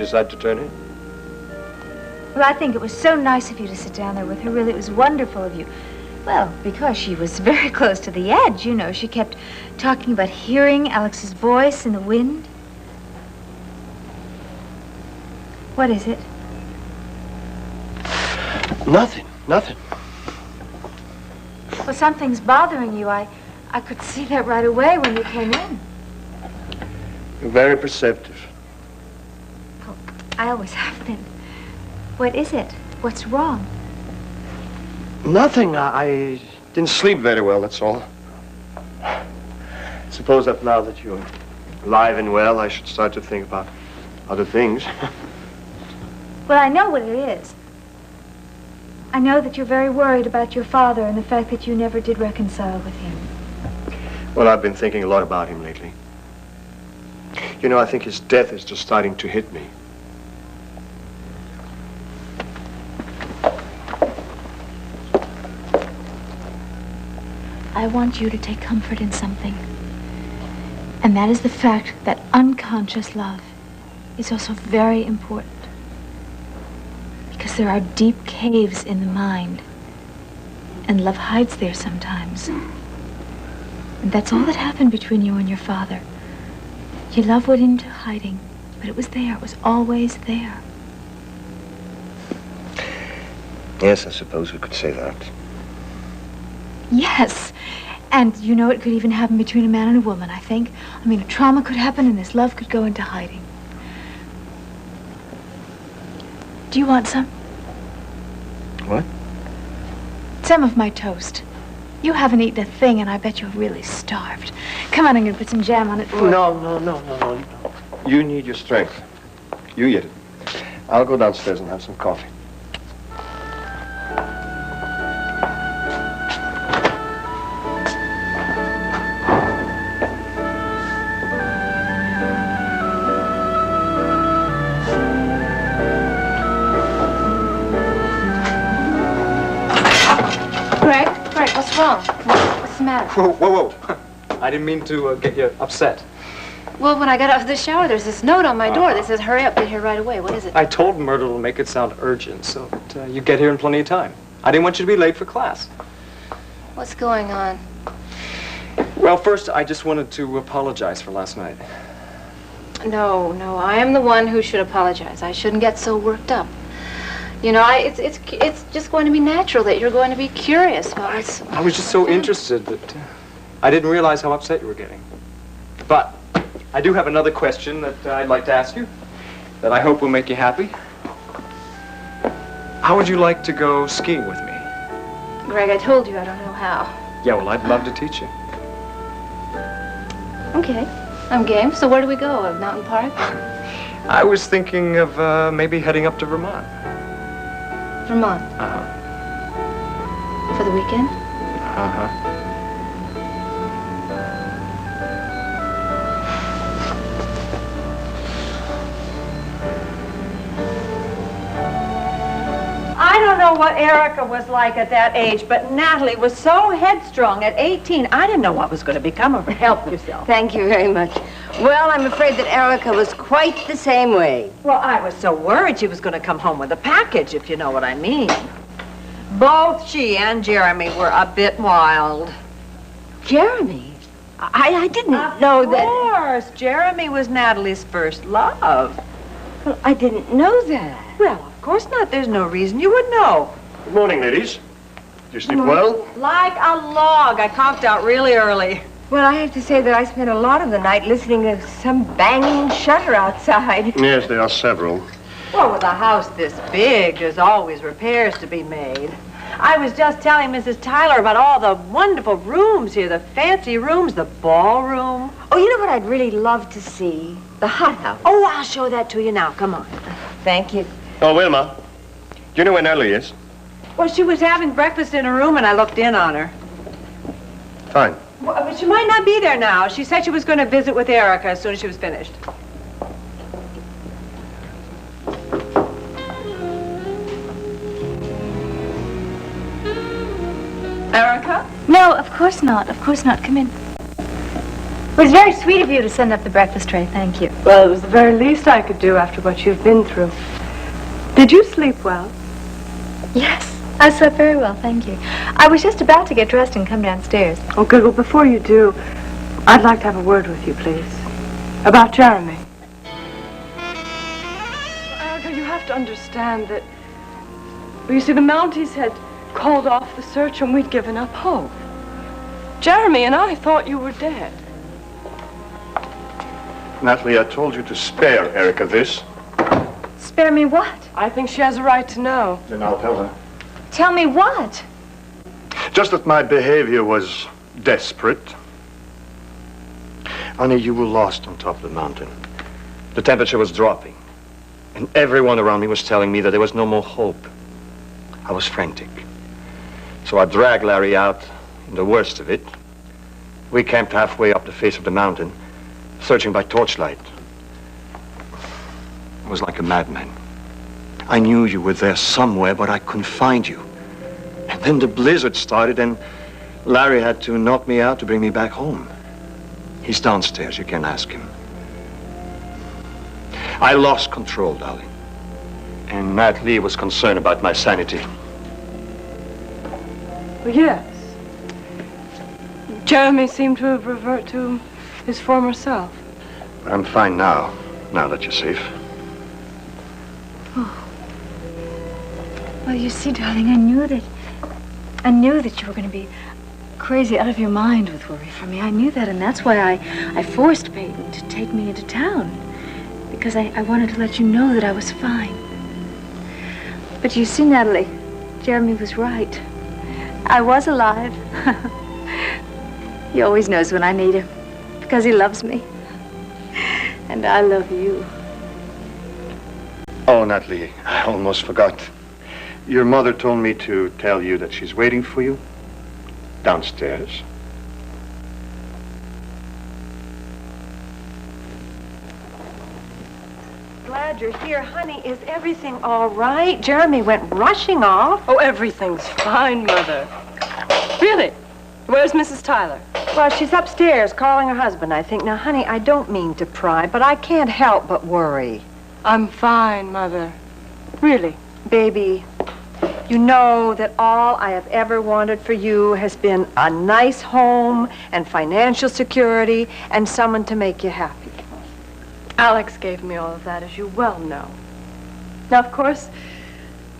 Decide to turn in? Well, I think it was so nice of you to sit down there with her. Really, it was wonderful of you. Well, because she was very close to the edge, you know. She kept talking about hearing Alex's voice in the wind. What is it? Nothing. Well, something's bothering you. I could see that right away when you came in. You're very perceptive. Oh, I always have been. What is it? What's wrong? Nothing. I didn't sleep very well, that's all. Suppose that now that you're alive and well, I should start to think about other things. Well, I know what it is. I know that you're very worried about your father and the fact that you never did reconcile with him. Well, I've been thinking a lot about him lately. You know, I think his death is just starting to hit me. I want you to take comfort in something. And that is the fact that unconscious love is also very important. Because there are deep caves in the mind, and love hides there sometimes. And that's all that happened between you and your father. Your love went into hiding, but it was there. It was always there. Yes, I suppose we could say that. Yes. And you know, it could even happen between a man and a woman, I think. I mean, a trauma could happen and this love could go into hiding. Do you want some? What? Some of my toast. You haven't eaten a thing, and I bet you're really starved. Come on, I'm going to put some jam on it for you. No. You need your strength. You eat it. I'll go downstairs and have some coffee. What's wrong? What's the matter? Whoa. I didn't mean to get you upset. Well, when I got out of the shower, there's this note on my door that says, hurry up, get here right away. What is it? I told Myrtle to make it sound urgent so that you get here in plenty of time. I didn't want you to be late for class. What's going on? Well, first, I just wanted to apologize for last night. No, I am the one who should apologize. I shouldn't get so worked up. You know, it's just going to be natural that you're going to be curious about what's... I was just so interested that I didn't realize how upset you were getting. But I do have another question that I'd like to ask you that I hope will make you happy. How would you like to go skiing with me? Greg, I told you I don't know how. Yeah, well, I'd love to teach you. Okay, I'm game. So where do we go? A mountain park? I was thinking of maybe heading up to Vermont. Vermont? For the weekend? I don't know what Erica was like at that age, but Natalie was so headstrong at 18. I didn't know what was going to become of her. Help yourself. Thank you very much. Well, I'm afraid that Erica was quite the same way. Well, I was so worried she was going to come home with a package, if you know what I mean. Both she and Jeremy were a bit wild. Jeremy? I didn't know that... Of course. Jeremy was Natalie's first love. Well, I didn't know that. Well, of course not. There's no reason you would know. Good morning, ladies. Did you sleep well? Like a log. I conked out really early. Well, I have to say that I spent a lot of the night listening to some banging shutter outside. Yes, there are several. Well, with a house this big, there's always repairs to be made. I was just telling Mrs. Tyler about all the wonderful rooms here, the fancy rooms, the ballroom. Oh, you know what I'd really love to see? The hothouse. Oh, I'll show that to you now. Come on. Thank you. Oh, Wilma, do you know where Natalie is? Well, she was having breakfast in her room, and I looked in on her. Fine. Well, but she might not be there now. She said she was going to visit with Erica as soon as she was finished. Erica? No, of course not. Of course not. Come in. was very sweet of you to send up the breakfast tray. Thank you. Well, it was the very least I could do after what you've been through. Did you sleep well? Yes, I slept very well, thank you. I was just about to get dressed and come downstairs. Oh, good. Well, before you do, I'd like to have a word with you, please. About Jeremy. Erica, you have to understand that... Well, you see, the Mounties had called off the search and we'd given up hope. Jeremy and I thought you were dead. Natalie, I told you to spare Erica this. Spare me what? I think she has a right to know. Then I'll tell her. Tell me what? Just that my behavior was desperate. Honey, you were lost on top of the mountain. The temperature was dropping. And everyone around me was telling me that there was no more hope. I was frantic. So I dragged Larry out in the worst of it. We camped halfway up the face of the mountain, searching by torchlight. I was like a madman. I knew you were there somewhere, but I couldn't find you. And then the blizzard started, and Larry had to knock me out to bring me back home. He's downstairs, you can ask him. I lost control, darling. And Natalie was concerned about my sanity. Well, yes. Jeremy seemed to have reverted to his former self. I'm fine now that you're safe. Well, you see, darling, I knew that you were going to be crazy out of your mind with worry for me. I knew that, and that's why I forced Peyton to take me into town. Because I wanted to let you know that I was fine. But you see, Natalie, Jeremy was right. I was alive. He always knows when I need him, because he loves me. And I love you. Oh, Natalie, I almost forgot. Your mother told me to tell you that she's waiting for you downstairs. Glad you're here, honey. Is everything all right? Jeremy went rushing off. Oh, everything's fine, Mother. Really? Where's Mrs. Tyler? Well, she's upstairs calling her husband, I think. Now, honey, I don't mean to pry, but I can't help but worry. I'm fine, Mother. Really? Baby, you know that all I have ever wanted for you has been a nice home and financial security and someone to make you happy. Alex gave me all of that, as you well know. Now, of course,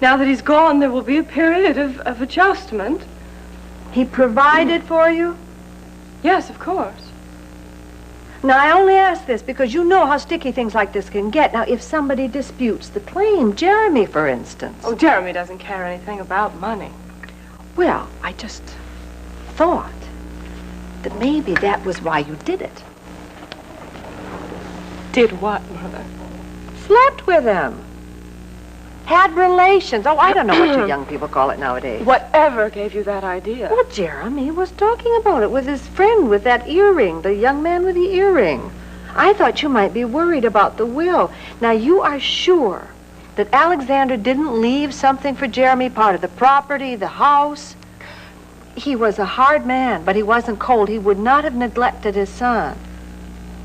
now that he's gone, there will be a period of adjustment. He provided for you? Yes, of course. Now, I only ask this because you know how sticky things like this can get. Now, if somebody disputes the claim, Jeremy, for instance. Oh, Jeremy doesn't care anything about money. Well, I just thought that maybe that was why you did it. Did what, Mother? Slept with him. Had relations. Oh, I don't know what you young people call it nowadays. Whatever gave you that idea? Well, Jeremy was talking about it with his friend with that earring, the young man with the earring. I thought you might be worried about the will. Now, you are sure that Alexander didn't leave something for Jeremy, part of the property, the house? He was a hard man, but he wasn't cold. He would not have neglected his son.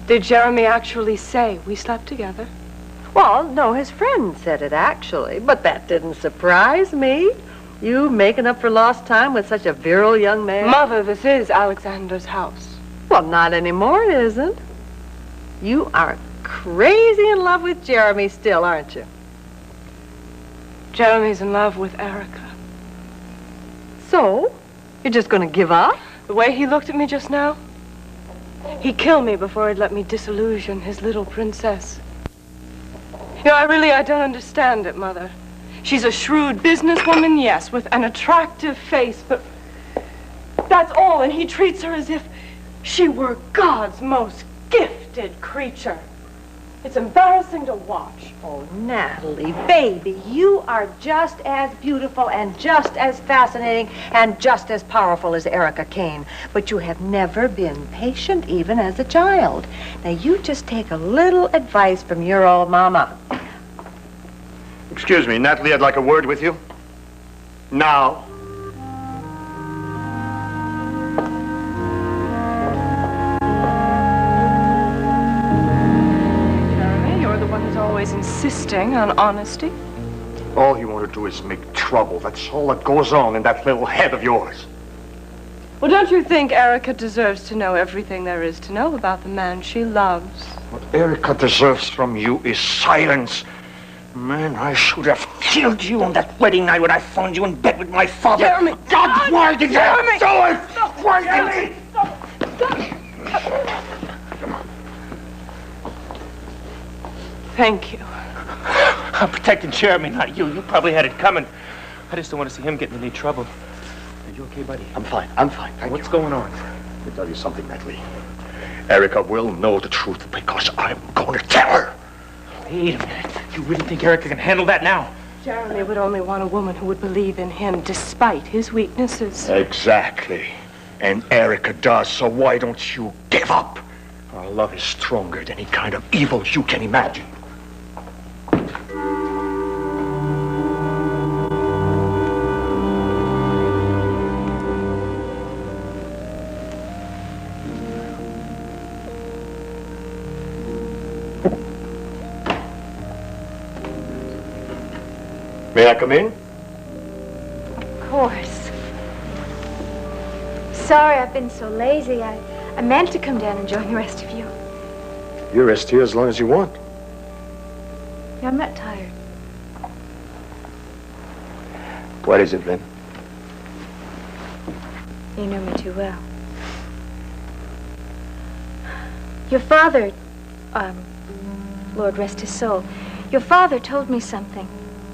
Did Jeremy actually say we slept together? Well, no, his friend said it, actually, but that didn't surprise me. You making up for lost time with such a virile young man. Mother, this is Alexander's house. Well, not anymore, it isn't. You are crazy in love with Jeremy still, aren't you? Jeremy's in love with Erica. So? You're just going to give up? The way he looked at me just now, he'd kill me before he'd let me disillusion his little princess. You know, I don't understand it, Mother. She's a shrewd businesswoman, yes, with an attractive face, but that's all, and he treats her as if she were God's most gifted creature. It's embarrassing to watch. Oh, Natalie, baby, you are just as beautiful and just as fascinating and just as powerful as Erica Kane. But you have never been patient even as a child. Now, you just take a little advice from your old mama. Excuse me, Natalie, I'd like a word with you. Now. insisting on honesty? All you want to do is make trouble. That's all that goes on in that little head of yours. Well, don't you think Erica deserves to know everything there is to know about the man she loves? What Erica deserves from you is silence. Man, I should have killed you on that wedding night when I found you in bed with my father. Jeremy! God, why did you do it? Why did you? Thank you. I'm protecting Jeremy, not you. You probably had it coming. I just don't want to see him get in any trouble. Are you okay, buddy? I'm fine. Thank What's you. going on? Let me tell you something, Natalie. Erica will know the truth because I'm going to tell her. Wait a minute. You really think Erica can handle that now? Jeremy would only want a woman who would believe in him despite his weaknesses. Exactly. And Erica does, so why don't you give up? Our love is stronger than any kind of evil you can imagine. May I come in? Of course. Sorry I've been so lazy. I meant to come down and join the rest of you. You rest here as long as you want. No, I'm not tired. What is it, then? You know me too well. Your father, Lord rest his soul, your father told me something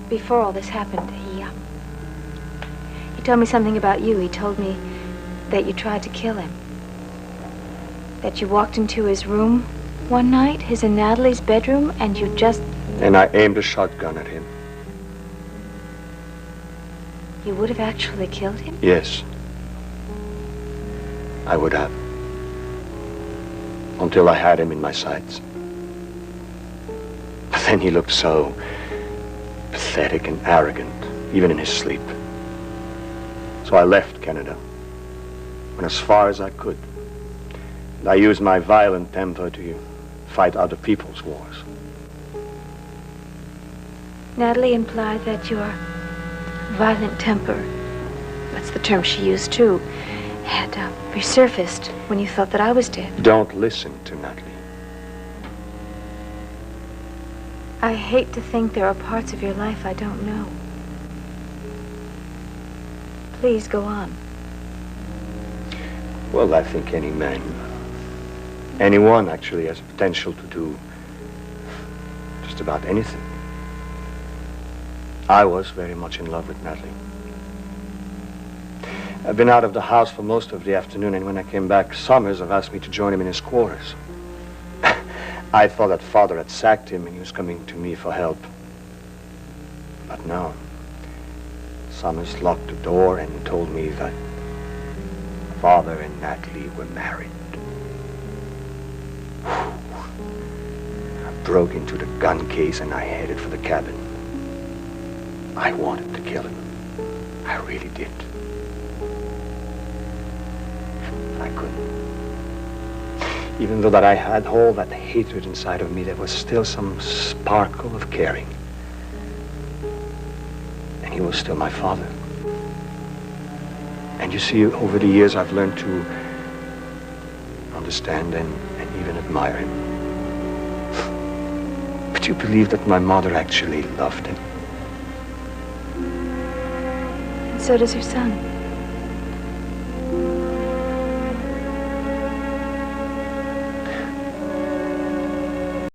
before all this happened. He told me something about you. He told me that you tried to kill him. That you walked into his room one night, his and Natalie's bedroom, and you just... And I aimed a shotgun at him. You would have actually killed him? Yes. I would have. Until I had him in my sights. But then he looked so pathetic and arrogant, even in his sleep. So I left Canada. Went as far as I could. And I used my violent temper to fight other people's wars. Natalie implied that your violent temper, that's the term she used too, had resurfaced when you thought that I was dead. Don't listen to Natalie. I hate to think there are parts of your life I don't know. Please go on. Well, I think any man, anyone actually, has the potential to do just about anything. I was very much in love with Natalie. I've been out of the house for most of the afternoon, and when I came back, Summers have asked me to join him in his quarters. I thought that Father had sacked him and he was coming to me for help. But no. Summers locked the door and told me that Father and Natalie were married. I broke into the gun case and I headed for the cabin. I wanted to kill him. I really did. I couldn't. Even though that I had all that hatred inside of me, there was still some sparkle of caring. And he was still my father. And you see, over the years, I've learned to understand and even admire him. But you believe that my mother actually loved him? And so does her son.